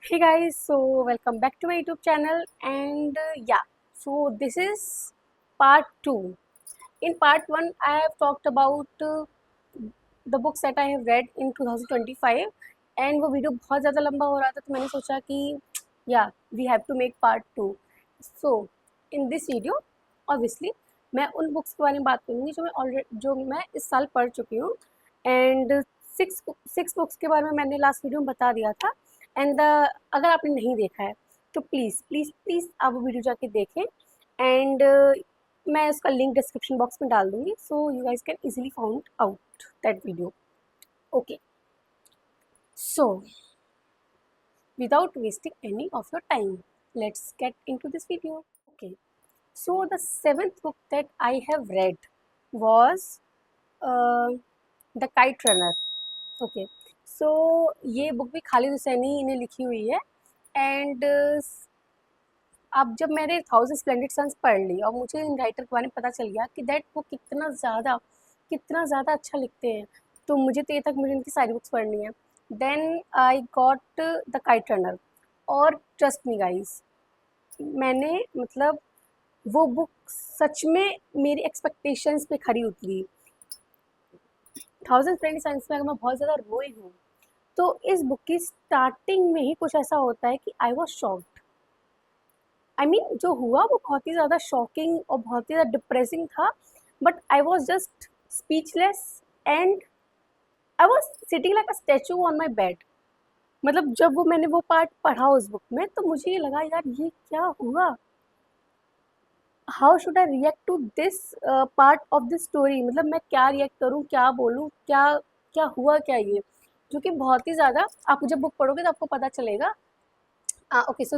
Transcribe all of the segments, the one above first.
Hey guys, so welcome back to my YouTube channel and so this is part 2. In part 1 I have talked about the books that I have read in 2025 and वो video बहुत ज़्यादा लंबा हो रहा था तो मैंने सोचा कि we have to make part 2. So in this video obviously मैं उन बुक्स के बारे में बात करूँगी जो मैं इस साल पढ़ चुकी हूँ एंड सिक्स बुक्स के बारे में मैंने लास्ट वीडियो में बता दिया था एंड अगर आपने नहीं देखा है तो प्लीज़ प्लीज़ प्लीज़ आप वो वीडियो जाके देखें एंड मैं उसका लिंक डिस्क्रिप्शन बॉक्स में डाल दूँगी so you guys can easily found out that video. Okay, so without wasting any of your time, let's get into this video. Okay, so the seventh book that I have read was The Kite Runner. Okay, so ये book भी खालिद हुसैनी ने लिखी हुई है and अब जब मैंने 1000 splendid suns पढ़ ली और मुझे इन राइटर के बारे में पता चल गया कि दैट वो कितना ज़्यादा अच्छा लिखते हैं, तो मुझे तो ये था कि मुझे इनकी सारी बुक्स पढ़नी है. Then I got the Kite Runner और ट्रस्ट मी गाइस, मैंने मतलब वो बुक सच में मेरी एक्सपेक्टेशंस पे खरी उतरी. 1000 स्प्लेंडेड सन्स में अगर मैं बहुत ज़्यादा रोई हूँ तो इस बुक की स्टार्टिंग में ही कुछ ऐसा होता है कि I was shocked. I mean जो हुआ वो बहुत ही ज़्यादा शॉकिंग और बहुत ही ज़्यादा डिप्रेसिंग था, but I was just speechless and I was sitting like a statue on my bed. मतलब जब मैंने वो पार्ट पढ़ा उस बुक में तो मुझे ये लगा यार ये क्या हुआ, how should I react to this part of this story. मतलब मैं क्या रिएक्ट करूँ, क्या बोलूँ, क्या क्या हुआ क्या ये, जो कि बहुत ही ज़्यादा आप जब बुक पढ़ोगे तो आपको पता चलेगा. ओके, सो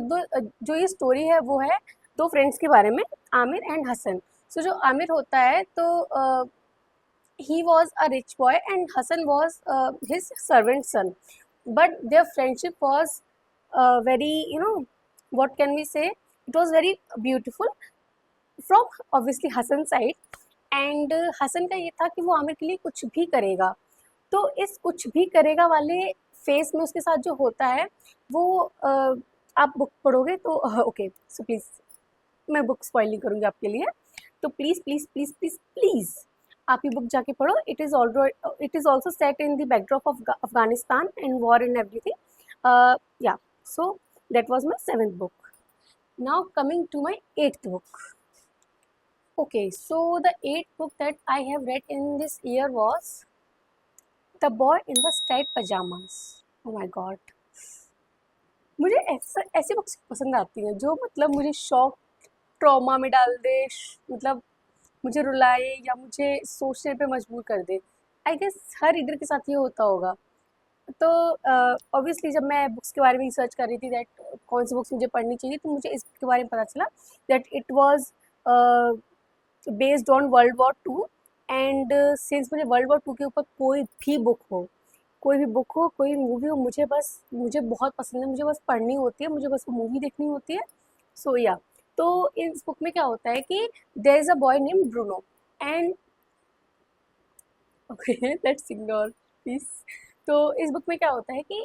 जो ये स्टोरी है वो है दो फ्रेंड्स के बारे में, आमिर एंड हसन. सो जो आमिर होता है तो he was a rich boy and Hassan was his servant son, but their friendship was very, what can we say, it was very beautiful from obviously Hassan side. And Hassan का ये था कि वो आमिर के लिए कुछ भी करेगा. तो इस कुछ भी करेगा वाले फेस में उसके साथ जो होता है वो आप बुक पढ़ोगे तो ओके, सो प्लीज़ मैं बुक स्पॉइल नहीं करूँगी आपके लिए, तो please please please please please आप ये बुक जाके पढ़ो. It is also set in the backdrop of Afghanistan and war and everything. Yeah so that was my seventh book. Now coming to my eighth book. Okay, so the eighth book that I have read in this year was The Boy in the Striped Pajamas. Oh my God, मुझे ऐसी books पसंद आती हैं जो मतलब मुझे shock trauma में डाल दे, मतलब मुझे रुलाए या मुझे सोचने पे मजबूर कर दे. आई गेस हर रीडर के साथ ये होता होगा. तो ऑब्वियसली जब मैं बुक्स के बारे में रिसर्च कर रही थी दैट कौन सी बुक्स मुझे पढ़नी चाहिए, तो मुझे इस के बारे में पता चला that it was based on world war 2. And since मुझे वर्ल्ड वॉर 2 के ऊपर कोई भी बुक हो, कोई मूवी हो, मुझे बहुत पसंद है, मुझे बस पढ़नी होती है, मुझे बस वो मूवी देखनी होती है. सो या तो इस बुक में क्या होता है कि there is a boy name Bruno and okay let's ignore please. तो इस बुक में क्या होता है कि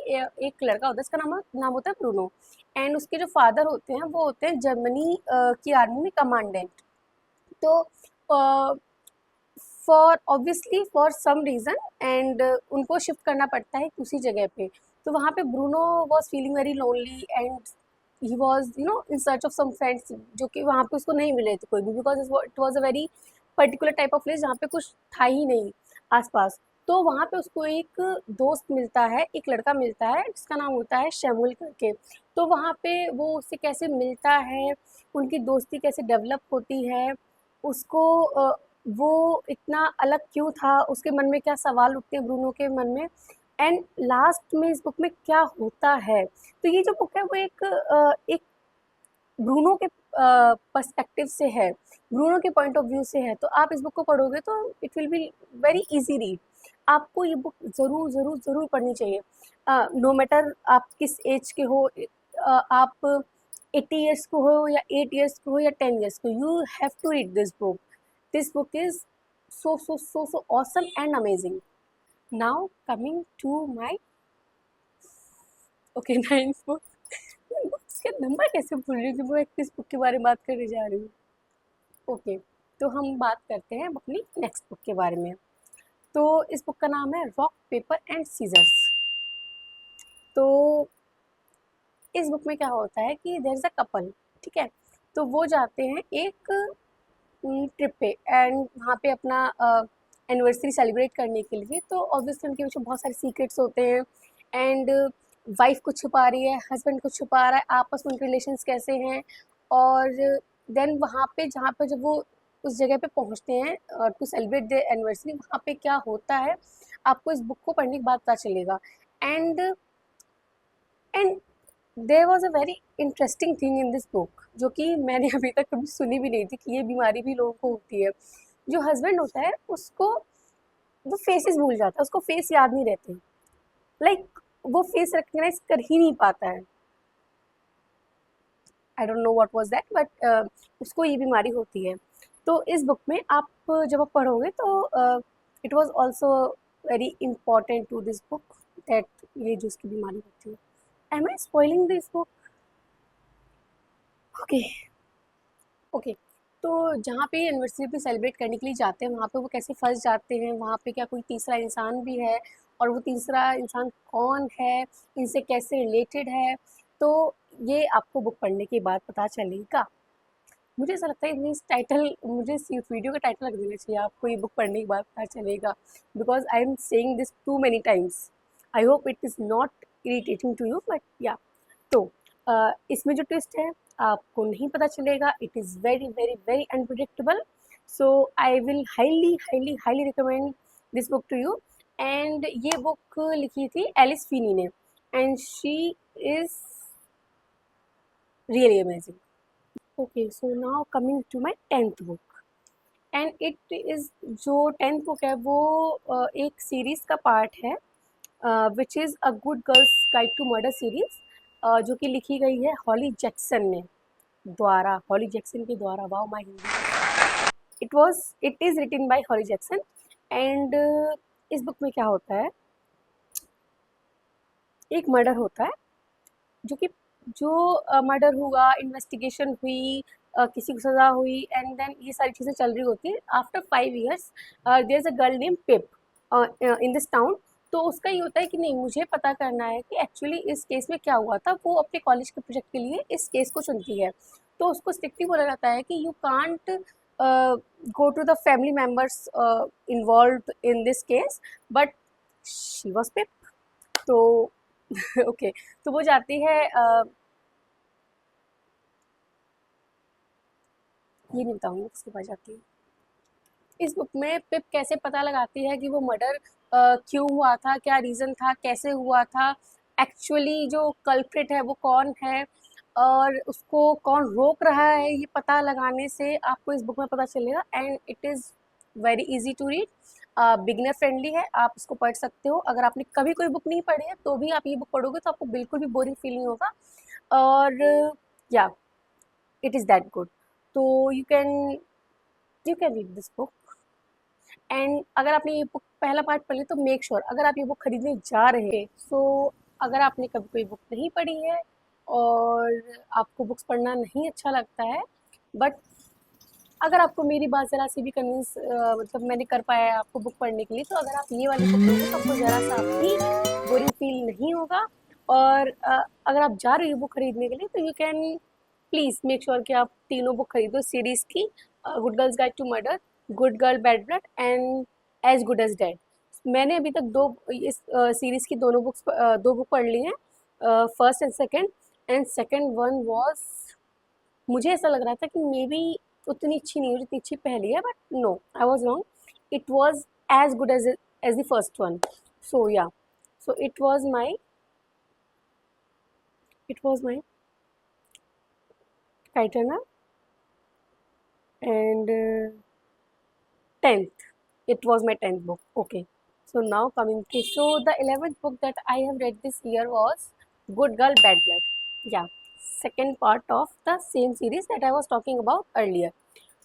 एक लड़का होता है, इसका नाम होता है ब्रूनो एंड उसके जो फादर होते हैं वो होते हैं जर्मनी की आर्मी में कमांडेंट. तो फॉर सम रीज़न एंड उनको शिफ्ट करना पड़ता है उसी जगह पे. तो वहाँ पे Bruno was feeling very lonely and he was in search of some friends, जो कि वहाँ पे उसको नहीं मिले थे कोई भी, because it was a very particular type of place जहाँ पे कुछ था ही नहीं आसपास. तो वहाँ पे उसको एक दोस्त मिलता है, एक लड़का मिलता है जिसका नाम होता है शैमुल करके. तो वहाँ पे वो उससे कैसे मिलता है, उनकी दोस्ती कैसे डेवलप होती है, उसको वो इतना अलग क्यों था, उसके मन में क्या सवाल उठते हैं ब्रूनो के मन में, एंड लास्ट में इस बुक में क्या होता है. तो ये जो बुक है वो एक ब्रूनो के पर्सपेक्टिव से है, ब्रूनो के पॉइंट ऑफ व्यू से है. तो आप इस बुक को पढ़ोगे तो it will be very easy read. आपको ये बुक ज़रूर ज़रूर ज़रूर पढ़नी चाहिए, नो मैटर आप किस एज के हो, आप 80 ईयर्स को हो या 8 ईयर्स को हो या 10 ईयर्स को, you have to read this book. This book is so awesome and amazing. Now coming to my ninth book. उसके नंबर कैसे भूल रही हूँ कि मैं किस बुक के बारे में बात करने जा रही हूँ। ओके, तो हम बात करते हैं अपनी नेक्स्ट बुक के बारे में। तो इस बुक का नाम है रॉक पेपर एंड सीजर्स। तो इस बुक में क्या होता है कि देयर इज़ अ कपल, ठीक है, तो वो जाते हैं एक ट्रिप पे एंड वहाँ पे अपना एनिवर्सरी सेलिब्रेट करने के लिए। तो ऑब्वियसली उनके पीछे बहुत सारे सीक्रेट्स होते हैं एंड वाइफ कुछ छुपा रही है, हस्बैंड कुछ छुपा रहा है, आपस में उनके रिलेशंस कैसे हैं। और देन वहाँ पे जहाँ पे जब वो उस जगह पे पहुँचते हैं टू सेलिब्रेट द एनिवर्सरी, वहाँ पे क्या होता है आपको इस बुक को पढ़ने के बाद पता चलेगा। And and there was a very interesting thing in this book, जो कि मैंने अभी तक कभी सुनी भी नहीं थी कि ये बीमारी भी लोगों को होती है। जो हस्बैंड होता है उसको वो फेसेस भूल जाता है, उसको फेस याद नहीं रहते, लाइक वो फेस रिकग्नाइज कर ही नहीं पाता है। I don't know what was that, but उसको ये बीमारी होती है। तो इस बुक में आप जब आप पढ़ोगे तो it was also very important to this book that ये जो उसकी बीमारी होती है। Am I spoiling this book? Okay okay. तो जहाँ पे एनिवर्सरी पे सेलिब्रेट करने के लिए जाते हैं, वहाँ पे वो कैसे फँस जाते हैं, वहाँ पे क्या कोई तीसरा इंसान भी है और वो तीसरा इंसान कौन है, इनसे कैसे रिलेटेड है, तो ये आपको बुक पढ़ने के बाद पता चलेगा। मुझे ऐसा लगता है इस टाइटल मुझे इस वीडियो का टाइटल रख देना चाहिए, आपको ये बुक पढ़ने के बाद पता चलेगा, because I am saying this too many times. I hope it is not irritating to you, but yeah. तो इसमें जो ट्विस्ट है आपको नहीं पता चलेगा, it is very very very unpredictable. So I will highly highly highly recommend this book to you. And ये book लिखी थी एलिस फीनी ने and she is really amazing. Okay, so now coming to my tenth book and it is जो tenth book है वो एक series का part है which is a Good Girl's Guide to Murder series, जो कि लिखी गई है हॉली जैक्सन ने द्वारा, हॉली जैक्सन के द्वारा। Wow my Hindi! It is written by Holly Jackson. And इस बुक में क्या होता है, एक मर्डर होता है जो कि जो मर्डर हुआ, इन्वेस्टिगेशन हुई, किसी को सज़ा हुई एंड देन ये सारी चीज़ें चल रही होती हैं। After 5 years there is a girl name Pip in this town. तो उसका ये होता है कि नहीं, मुझे पता करना है कि एक्चुअली इस केस में क्या हुआ था। वो अपने कॉलेज के प्रोजेक्ट के लिए इस केस को चुनती है। तो उसको स्ट्रिक्टली बोला जाता है कि you can't go to the family members involved in this case, but she was pip. तो ओके, तो वो जाती है ये नहीं बताऊँगी किसके पास जाती है। इस बुक में पिप कैसे पता लगाती है कि वो मर्डर क्यों हुआ था, क्या रीज़न था, कैसे हुआ था, एक्चुअली जो कल्प्रिट है वो कौन है और उसको कौन रोक रहा है, ये पता लगाने से आपको इस बुक में पता चलेगा। And it is very easy to read, beginner friendly है, आप इसको पढ़ सकते हो। अगर आपने कभी कोई बुक नहीं पढ़ी है तो भी आप ये बुक पढ़ोगे तो आपको बिल्कुल भी बोरिंग फील नहीं होगा। और या इट इज़ दैट गुड। तो you can read this book. And अगर आपने ये बुक पहला पार्ट पढ़ लिया तो मेक श्योर अगर आप ये बुक खरीदने जा रहे हैं, सो अगर आपने कभी कोई बुक नहीं पढ़ी है और आपको बुक्स पढ़ना नहीं अच्छा लगता है, बट अगर आपको मेरी बात ज़रा सी भी कन्विंस मतलब मैंने कर पाया है आपको बुक पढ़ने के लिए, तो अगर आप ये वाली बुक पढ़ोगे तो आपको ज़रा सा भी बोरिंग फील नहीं होगा। और अगर आप जा रही हो बुक खरीदने के लिए तो you can please make sure कि आप तीनों बुक खरीदो सीरीज़ की, Good Girl's Guide to Murder, Good Girl Bad Blood and As good As Dead. मैंने अभी तक दो इस सीरीज़ की दोनों बुक्स दो बुक पढ़ ली हैं, first and second. And second one was, मुझे ऐसा लग रहा था कि मे बी उतनी अच्छी नहीं हो जितनी अच्छी पहली है, but no, I was wrong, it was as good as the first one. So yeah, so it was my kite runner and 10th, it was my 10th book. Okay, so now coming to, so the 11th book that I have read this year was Good Girl Bad Blood. Yeah, second part of the same series that I was talking about earlier.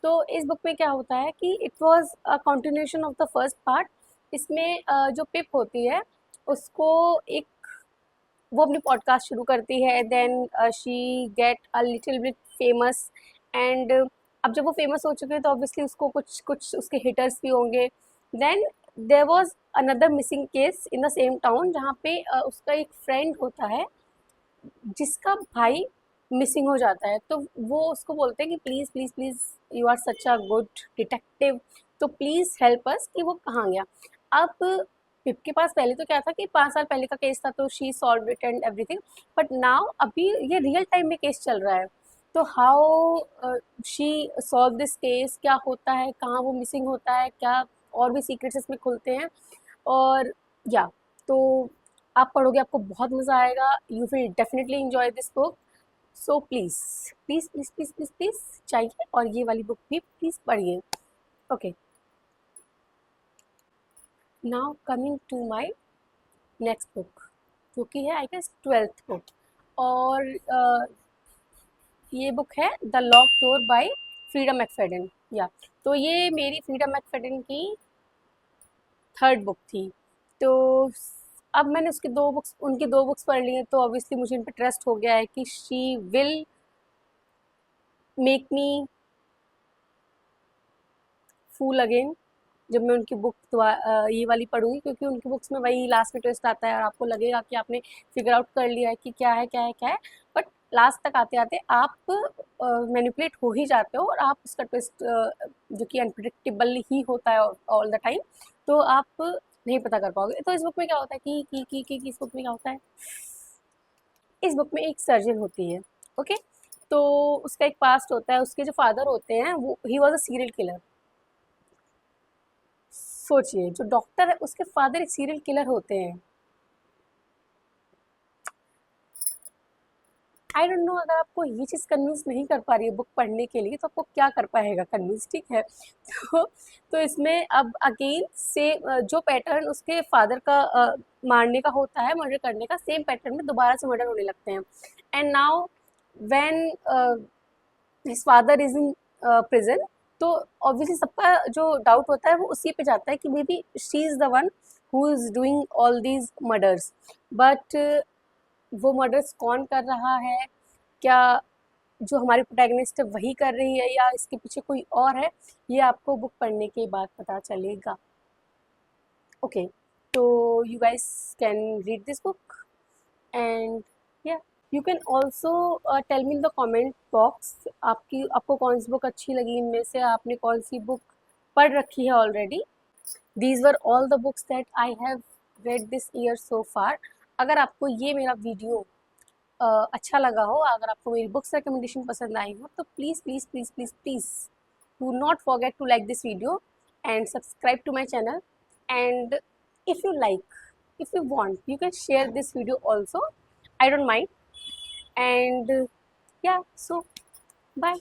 तो इस book में क्या होता है कि it was a continuation of the first part. इसमें जो पिप होती है उसको एक वो अपनी पॉडकास्ट शुरू करती है, then she get a little bit famous, and अब जब वो फेमस हो चुके हैं तो ऑब्वियसली उसको कुछ कुछ उसके हिटर्स भी होंगे। Then there was another missing case in the same town, जहाँ पे उसका एक फ्रेंड होता है जिसका भाई मिसिंग हो जाता है। तो वो उसको बोलते हैं कि please please please, you are such a good detective, तो प्लीज़ हेल्प अस कि वो कहाँ गया। अब पिप के पास पहले तो क्या था कि 5 साल पहले का केस था, तो she solved it and everything, but now अभी ये रियल टाइम में केस चल रहा है। तो how she solve this case, क्या होता है, कहाँ वो मिसिंग होता है, क्या और भी सीक्रेट्स इसमें खुलते हैं। और या तो आप पढ़ोगे, आपको बहुत मज़ा आएगा, you will definitely enjoy this book. So please please please please please please चाहिए, और ये वाली बुक भी प्लीज़ पढ़िए। Okay, now coming to my next book, जो कि है आई गेस 12th बुक, और ये बुक है the lock door by Freida McFadden. या तो ये मेरी फ्रीडा मैकफेडन की थर्ड बुक थी। तो अब मैंने उनकी दो बुक्स पढ़ ली हैं, तो ऑब्वियसली मुझे इन पर ट्रस्ट हो गया है कि she will make me fool again जब मैं उनकी बुक ये वाली पढ़ूंगी, क्योंकि उनकी बुक्स में वही लास्ट में ट्विस्ट आता है और आपको लगेगा कि आपने फिगर आउट कर लिया है कि क्या है क्या है क्या है, बट लास्ट तक आते आते आप मैनिपुलेट हो ही जाते हो, और आप उसका ट्विस्ट जो कि अनप्रिडिक्टेबल ही होता है ऑल द टाइम, तो आप नहीं पता कर पाओगे। तो इस बुक में क्या होता है कि इस बुक में क्या होता है, इस बुक में एक सर्जन होती है। ओके, तो उसका एक पास्ट होता है, उसके जो फादर होते हैं वो he was a serial killer. सोचिए, जो डॉक्टर है उसके फादर एक सीरियल किलर होते हैं। आई डोंट नो, अगर आपको ये चीज़ कन्विंस नहीं कर पा रही है बुक पढ़ने के लिए, तो आपको क्या कर पाएगा कन्विंस, ठीक है। तो इसमें अब अगेन से जो पैटर्न उसके फादर का मारने का होता है, मर्डर करने का, सेम पैटर्न में दोबारा से मर्डर होने लगते हैं। And now when his father is in prison, तो ऑब्वियसली सबका जो डाउट होता है वो उसी पे जाता है कि may be she is the one who is doing all these murders. But वो मर्डर्स कौन कर रहा है, क्या जो हमारी प्रोटैगनिस्ट है वही कर रही है, या इसके पीछे कोई और है, ये आपको बुक पढ़ने के बाद पता चलेगा। ओके, तो you guys can read this book, and yeah you can also tell me in the comment box आपको कौन सी बुक अच्छी लगी, इनमें से आपने कौन सी बुक पढ़ रखी है already. These were all the books that I have read this year so far. अगर आपको ये मेरा वीडियो अच्छा लगा हो, अगर आपको मेरी बुक्स रिकमेंडेशन पसंद आई हो, तो please please please please please do not forget to like this video and subscribe to my channel, and if you like, if you want, you can share this video also, I don't mind, and yeah, so bye.